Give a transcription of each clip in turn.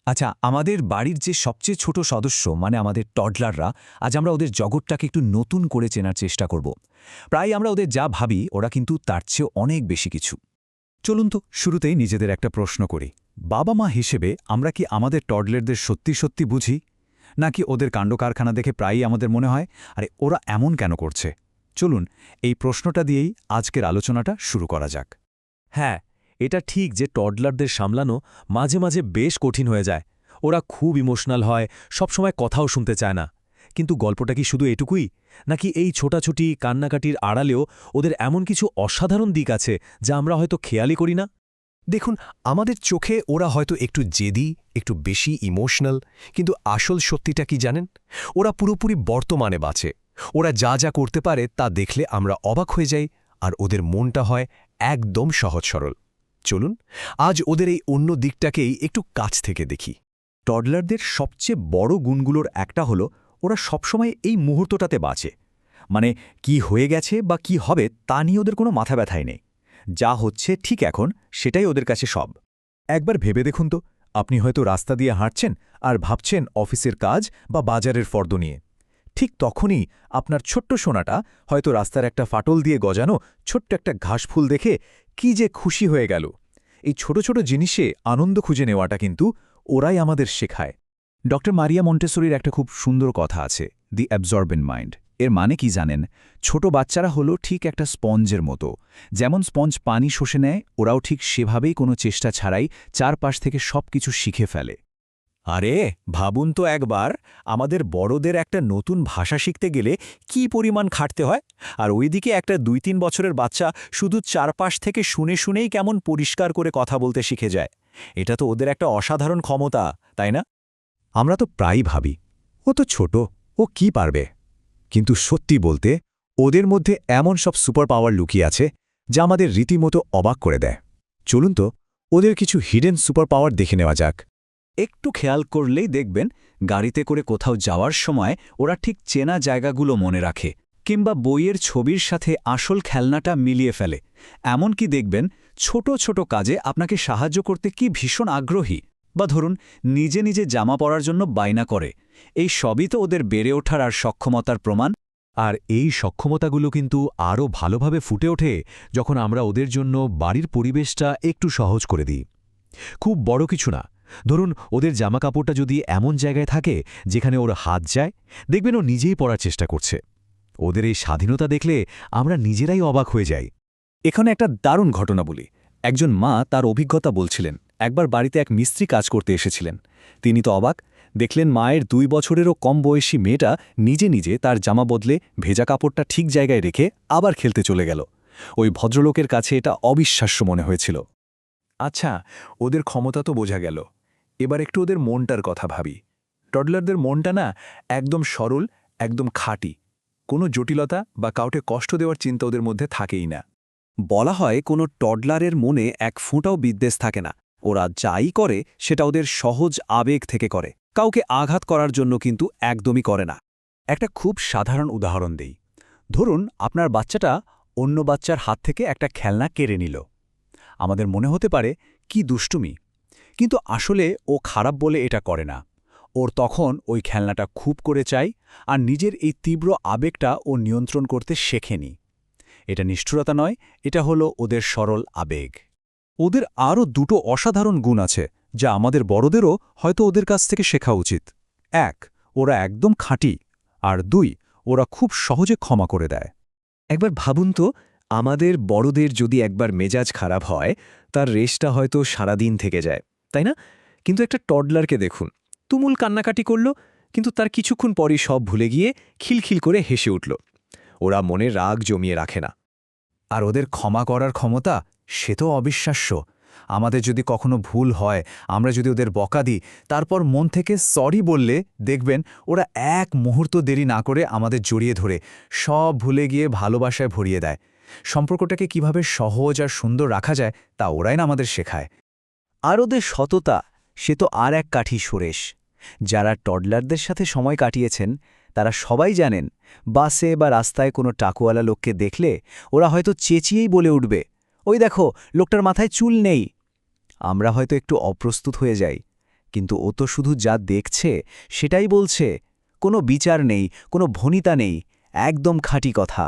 আচ্ছা, আমাদের বাড়ির যে সবচেয়ে ছোট সদস্য মানে আমাদের টডলাররা, আজ আমরা ওদের জগৎটাকে একটু নতুন করে চেনার চেষ্টা করব। প্রায় আমরা ওদের যা ভাবি ওরা কিন্তু তার চেয়ে অনেক বেশি কিছু। চলুন তো শুরুতেই নিজেদের একটা প্রশ্ন করি। বাবা মা হিসেবে আমরা কি আমাদের টডলারদের সত্যি সত্যি বুঝি, নাকি ওদের কাণ্ডকারখানা দেখে প্রায়ই আমাদের মনে হয় আরে ওরা এমন কেন করছে? চলুন এই প্রশ্নটা দিয়েই আজকের আলোচনাটা শুরু করা যাক। হ্যাঁ, এটা ঠিক যে টডলারদের সামলানো মাঝে মাঝে বেশ কঠিন হয়ে যায়। ওরা খুব ইমোশনাল হয়, সবসময় কথাও শুনতে চায় না। কিন্তু গল্পটা কি শুধু এটুকুই, নাকি এই ছোটাছুটি কান্নাকাটির আড়ালেও ওদের এমন কিছু অসাধারণ দিক আছে যা আমরা হয়তো খেয়ালই করি না? দেখুন, আমাদের চোখে ওরা হয়তো একটু জেদি, একটু বেশি ইমোশনাল, কিন্তু আসল সত্যিটা কি জানেন? ওরা পুরোপুরি বর্তমানে বাঁচে। ওরা যা যা করতে পারে তা দেখলে আমরা অবাক হয়ে যাই, আর ওদের মনটা হয় একদম সহজ সরল। চলুন আজ ওদের এই অন্য দিকটাকেই একটু কাছ থেকে দেখি। টডলারদের সবচেয়ে বড় গুণগুলোর একটা হলো ওরা সবসময় এই মুহূর্তটাতে বাঁচে। মানে কি হয়ে গেছে বা কি হবে তা নিয়ে ওদের কোনো মাথা ব্যথাই নেই। যা হচ্ছে ঠিক এখন সেটাই ওদের কাছে সব। একবার ভেবে দেখুন তো, আপনি হয়তো রাস্তা দিয়ে হাঁটছেন আর ভাবছেন অফিসের কাজ বা বাজারের ফর্দ নিয়ে। ঠিক তখনই আপনার ছোট্ট সোনাটা হয়তো রাস্তার একটা ফাটল দিয়ে গজানো ছোট্ট একটা ঘাসফুল দেখে কি যে খুশি হয়ে গেল। এই ছোট ছোট জিনিসে আনন্দ খুঁজে নেওয়াটা কিন্তু ওরাই আমাদের শেখায়। ডক্টর মারিয়া মন্টেসরির একটা খুব সুন্দর কথা আছে, দি অ্যাবজর্বেন্ট মাইন্ড। এর মানে কি জানেন? ছোট বাচ্চারা হলো ঠিক একটা স্পঞ্জের মতো। যেমন স্পঞ্জ পানি শোষে নেয়, ওরাও ঠিক সেভাবেই কোনো চেষ্টা ছাড়াই চারপাশ থেকে সবকিছু শিখে ফেলে। আরে ভাবুন তো একবার, আমাদের বড়দের একটা নতুন ভাষা শিখতে গেলে কি পরিমাণ খাটতে হয়, আর ওইদিকে একটা ২-৩ বছরের বাচ্চা শুধু চারপাশ থেকে শুনে শুনেই কেমন পরিষ্কার করে কথা বলতে শিখে যায়। এটা তো ওদের একটা অসাধারণ ক্ষমতা, তাই না? আমরা তো প্রায়ই ভাবি ও তো ছোট, ও কি পারবে। কিন্তু সত্যি বলতে ওদের মধ্যে এমন সব সুপার পাওয়ার লুকিয়ে আছে যা আমাদের রীতিমতো অবাক করে দেয়। চলুন তো ওদের কিছু হিডেন সুপার পাওয়ার দেখে নেওয়া যাক। একটু খেয়াল করলেই দেখবেন গাড়িতে করে কোথাও যাওয়ার সময় ওরা ঠিক চেনা জায়গাগুলো মনে রাখে, কিংবা বইয়ের ছবির সাথে আসল খেলনাটা মিলিয়ে ফেলে। এমনকি দেখবেন ছোট ছোট কাজে আপনাকে সাহায্য করতে কি ভীষণ আগ্রহী। বা ধরুন নিজে নিজে জামা পরার জন্য বায়না করে। এই সবই তো ওদের বেড়ে ওঠার আর সক্ষমতার প্রমাণ। আর এই সক্ষমতাগুলো কিন্তু আরও ভালোভাবে ফুটে ওঠে যখন আমরা ওদের জন্য বাড়ির পরিবেশটা একটু সহজ করে দিই। খুব বড় কিছু না, ধরুন ওদের জামাকাপড়টা যদি এমন জায়গায় থাকে যেখানে ওর হাত যায়, দেখবেন ও নিজেই পরার চেষ্টা করছে। ওদের এই স্বাধীনতা দেখলে আমরা নিজেরাই অবাক হয়ে যাই। এখানে একটা দারুণ ঘটনা বলি। একজন মা তার অভিজ্ঞতা বলছিলেন, একবার বাড়িতে এক মিস্ত্রি কাজ করতে এসেছিলেন। তিনি তো অবাক, দেখলেন মায়ের ২ বছরেরও কম বয়সী মেয়েটা নিজে নিজে তার জামা বদলে ভেজা কাপড়টা ঠিক জায়গায় রেখে আবার খেলতে চলে গেল। ওই ভদ্রলোকের কাছে এটা অবিশ্বাস্য মনে হয়েছিল। আচ্ছা, ওদের ক্ষমতা তো বোঝা গেল। এবার একটু ওদের মনটার কথা ভাবি। টডলারদের মনটা না একদম সরল, একদম খাঁটি। কোনো জটিলতা বা কাউকে কষ্ট দেওয়ার চিন্তা ওদের মধ্যে থাকেই না। বলা হয় কোনো টডলারের মনে এক ফোঁটাও বিদ্বেষ থাকে না। ওরা যাই করে সেটা ওদের সহজ আবেগ থেকে করে, কাউকে আঘাত করার জন্য কিন্তু একদমই করে না। একটা খুব সাধারণ উদাহরণ দেই। ধরুন আপনার বাচ্চাটা অন্য বাচ্চার হাত থেকে একটা খেলনা কেড়ে নিল। আমাদের মনে হতে পারে কি দুষ্টুমি, কিন্তু আসলে ও খারাপ বলে এটা করে না। ওর তখন ওই খেলনাটা খুব করে চাই, আর নিজের এই তীব্র আবেগটা ও নিয়ন্ত্রণ করতে শেখেনি। এটা নিষ্ঠুরতা নয়, এটা হলো ওদের সরল আবেগ। ওদের আরও দুটো অসাধারণ গুণ আছে যা আমাদের বড়দেরও হয়তো ওদের কাছ থেকে শেখা উচিত। ১, ওরা একদম খাঁটি। আর ২, ওরা খুব সহজে ক্ষমা করে দেয়। একবার ভাবুন তো, আমাদের বড়দের যদি একবার মেজাজ খারাপ হয়, তার রেশটা হয়তো সারাদিন থেকে যায়, তাই না? কিন্তু একটা টডলারকে দেখুন, তুমুল কান্নাকাটি করল, কিন্তু তার কিছুক্ষণ পরই সব ভুলে গিয়ে খিলখিল করে হেসে উঠল। ওরা মনে রাগ জমিয়ে রাখে না। আর ওদের ক্ষমা করার ক্ষমতা, সে তো অবিশ্বাস্য। আমাদের যদি কখনো ভুল হয়, আমরা যদি ওদের বকা দিই, তারপর মন থেকে সরি বললে দেখবেন ওরা এক মুহূর্ত দেরি না করে আমাদের জড়িয়ে ধরে সব ভুলে গিয়ে ভালোবাসায় ভরিয়ে দেয়। সম্পর্কটাকে কিভাবে সহজ আর সুন্দর রাখা যায় তা ওরাই না আমাদের শেখায়। আর ওদের সততা, সে তো আর এক কাঠি সুরেশ। যারা টডলারদের সাথে সময় কাটিয়েছেন তারা সবাই জানেন, বাসে বা রাস্তায় কোনো টাকুয়ালা লোককে দেখলে ওরা হয়তো চেঁচিয়েই বলে উঠবে, ওই দেখো লোকটার মাথায় চুল নেই। আমরা হয়তো একটু অপ্রস্তুত হয়ে যাই, কিন্তু ও তো শুধু যা দেখছে সেটাই বলছে, কোনো বিচার নেই, কোনো ভনিতা নেই, একদম খাঁটি কথা।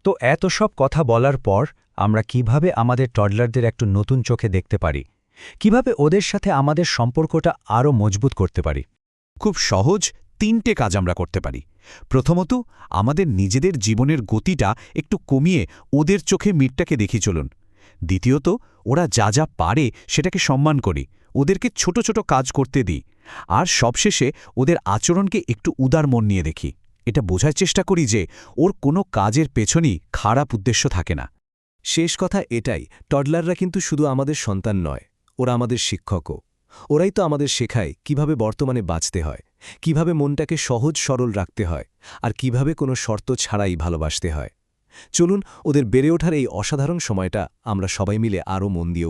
তো এত সব কথা বলার পর আমরা কিভাবে আমাদের টডলারদের একটু নতুন চোখে দেখতে পারি, কিভাবে ওদের সাথে আমাদের সম্পর্কটা আরও মজবুত করতে পারি? খুব সহজ 3টে কাজ আমরা করতে পারি। প্রথমত, আমাদের নিজেদের জীবনের গতিটা একটু কমিয়ে ওদের চোখে মিটটাকে দেখি চলুন। দ্বিতীয়ত, ওরা যা যা পারে সেটাকে সম্মান করি, ওদেরকে ছোট ছোট কাজ করতে দিই। আর সবশেষে ওদের আচরণকে একটু উদার মন নিয়ে দেখি। এটা বোঝার চেষ্টা করি যে ওর কোনো কাজের পেছনেই খারাপ উদ্দেশ্য থাকে না। শেষ কথা এটাই, টডলাররা কিন্তু শুধু আমাদের সন্তান নয়, ওরা আমাদের শিক্ষকও। ওরাই তো আমাদের শেখায় কিভাবে বর্তমানে বাঁচতে হয়, কিভাবে মনটাকে সহজ সরল রাখতে হয়, আর কিভাবে কোনো শর্ত ছাড়াই ভালোবাসতে হয়। চলুন ওদের বেড়ে ওঠার এই অসাধারণ সময়টা আমরা সবাই মিলে আরও মন দিয়ে